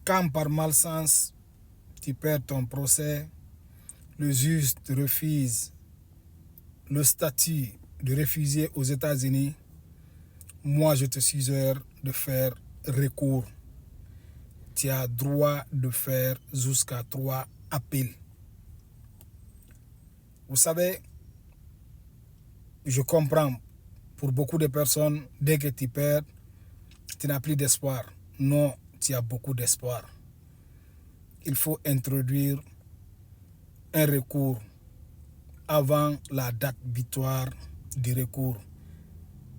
Quand par malchance, tu perds ton procès, le juge te refuse le statut de réfugié aux États-Unis, moi je te suggère de faire recours. Tu as droit de faire jusqu'à 3 appels. Vous savez, je comprends, pour beaucoup de personnes, dès que tu perds, tu n'as plus d'espoir. Non, tu as beaucoup d'espoir. Il faut introduire un recours avant la date butoir du recours.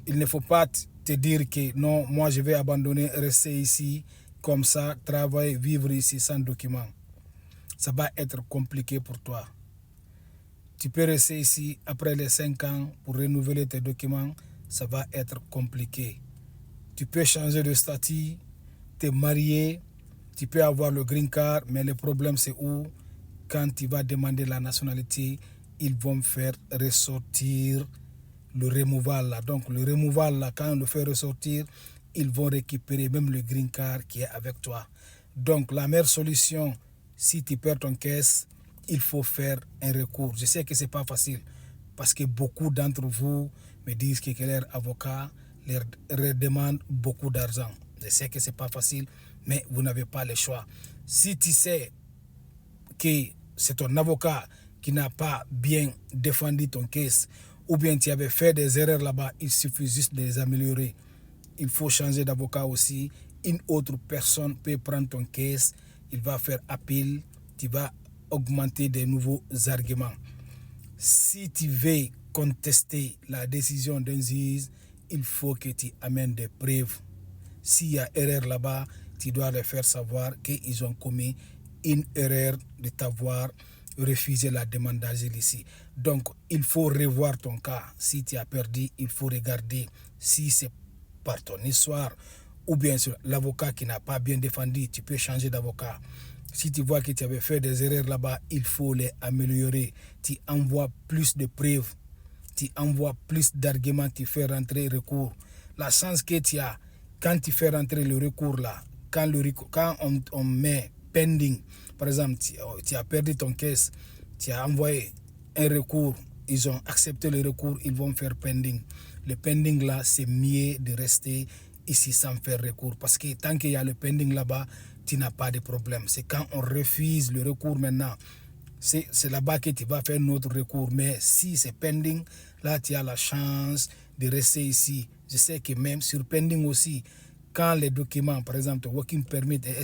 Il ne faut pas te dire que non, moi je vais abandonner, rester ici, comme ça, travailler, vivre ici sans document. Ça va être compliqué pour toi. Tu peux rester ici après les 5 ans pour renouveler tes documents, ça va être compliqué. Tu peux changer de statut, te marier, tu peux avoir le green card, mais le problème c'est où? Quand tu vas demander la nationalité, ils vont faire ressortir le removal là. Donc le removal là, quand on le fait ressortir, ils vont récupérer même le green card qui est avec toi. Donc la meilleure solution, si tu perds ton caisse, il faut faire un recours. Je sais que c'est pas facile parce que beaucoup d'entre vous me disent que leur avocat leur demande beaucoup d'argent. Je sais que c'est pas facile, mais vous n'avez pas le choix. Si tu sais que c'est ton avocat qui n'a pas bien défendu ton caisse, ou bien tu avais fait des erreurs là-bas, il suffit juste de les améliorer. Il faut changer d'avocat aussi. Une autre personne peut prendre ton caisse, il va faire appel, tu vas augmenter des nouveaux arguments. Si tu veux contester la décision d'un juge, il faut que tu amènes des preuves. S'il y a erreur là-bas, tu dois leur faire savoir qu'ils ont commis une erreur de t'avoir refusé la demande d'asile ici. Donc, il faut revoir ton cas. Si tu as perdu, il faut regarder si c'est par ton histoire ou bien sur l'avocat qui n'a pas bien défendu, tu peux changer d'avocat. Si tu vois que tu avais fait des erreurs là-bas, il faut les améliorer. Tu envoies plus de preuves, tu envoies plus d'arguments, tu fais rentrer le recours. La chance que tu as, quand tu fais rentrer le recours là, quand on met pending, par exemple, tu as perdu ton caisse, tu as envoyé un recours, ils ont accepté le recours, ils vont faire pending. Le pending là, c'est mieux de rester ici sans faire recours. Parce que tant qu'il y a le pending là-bas, tu n'as pas de problème. C'est quand on refuse le recours maintenant, c'est là-bas que tu vas faire notre recours. Mais si c'est pending, là, tu as la chance de rester ici. Je sais que même sur pending aussi, quand les documents, par exemple, working permit